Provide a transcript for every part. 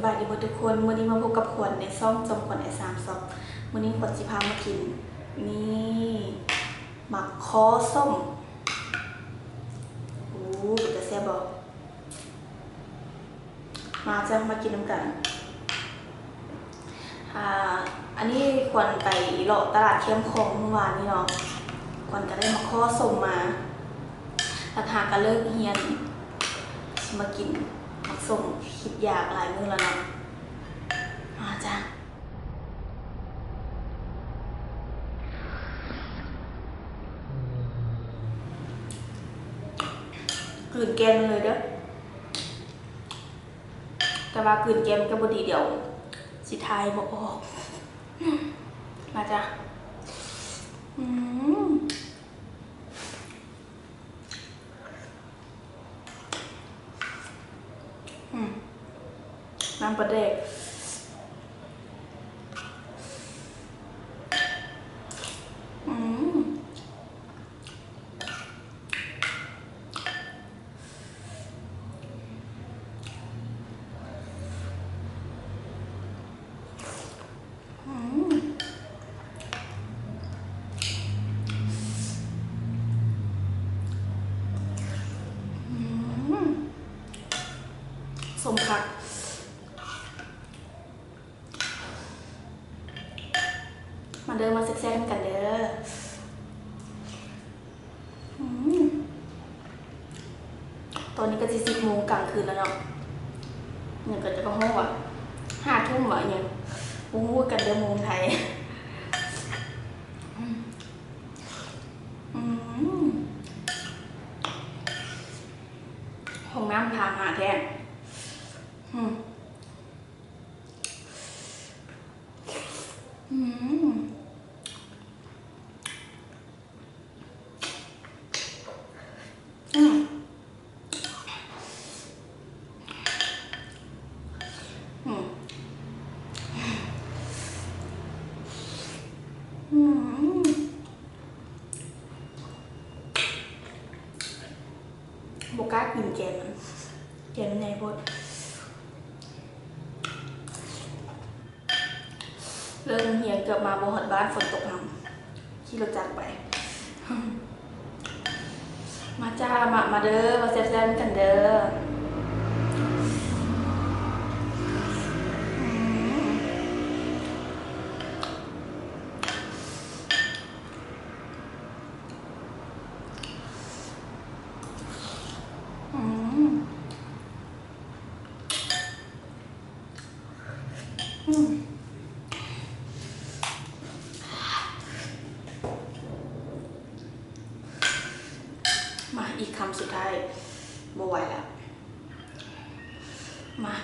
บายดีหมดทุกคนมื้อนี้มาพบกับขวัญในซ่องจอมขวัญไอสามซอกมื้อนี้ขวัญสิพามากินนี่หมักคอส้มโอ้จะแซ่บบ่มาจ้ะมากินน้ำกันอันนี้ขวัญไปเลาะตลาดเข้มของเมื่อวานนี้เนาะขวัญก็ได้หมักคอส้มมาราคาก็เลิกเฮียนมากินหมักส้มคิดอยากหลายมื้อแล้วเนาะมาจ้ะกลืนแกมเลยเด้อแต่ว่ากลืนแกมก็บ่ดีเดี๋ยวสิทายบ่ออกมาจ้ะน้ำปลาแดกสมคักมาเดินมาแซ่บๆกันเด้อตอนนี้ก็จะ10 โมงกลางคืนแล้วเนาะเนี่ยก็จะก็ห้องว่ะ5 ทุ่มว่ะเนี่ยพูดกันเดิมมุมไทยห้องน้ำทางหาแท้บกล้ากินแกมในบดเลิกเฮียเกือบมาบ่หอดบ้านฝนตกน้ำขี่รถจักรไปมาจ้ามาเด้อมาแซ่บๆกันเด้อมาอีกคำสุดท้ายบ่ไหวแล้วมา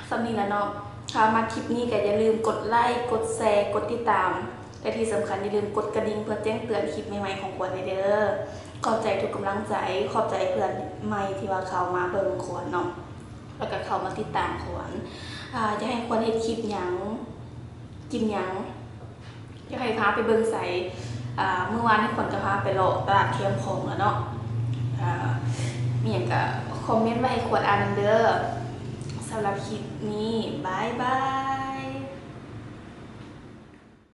สำนีแล้วเนาะถ้ามาคลิปนี้ก็อย่าลืมกดไลค์กดแชร์กดติดตามและที่สำคัญอย่าลืมกดกระดิ่งเพื่อแจ้งเตือนคลิปใหม่ๆของขวัญเด้อขอบใจทุกกำลังใจขอบใจเพื่อนใหม่ที่ว่าเขามาเบิ่งขวัญเนาะแล้วก็เขามาติดตามขวัญจะให้ขวัญเฮ็ดคลิปหยังกินหยังจะให้พาไปเบิ่งใส่เมื่อวานที่ขวัญจะพาไปเลาะตลาดเข้มของแล้วเนาะมีหยังก็คอมเมนต์ไว้ให้ขวัญอ่านเด้อสำหรับคลิปนี้บายบาย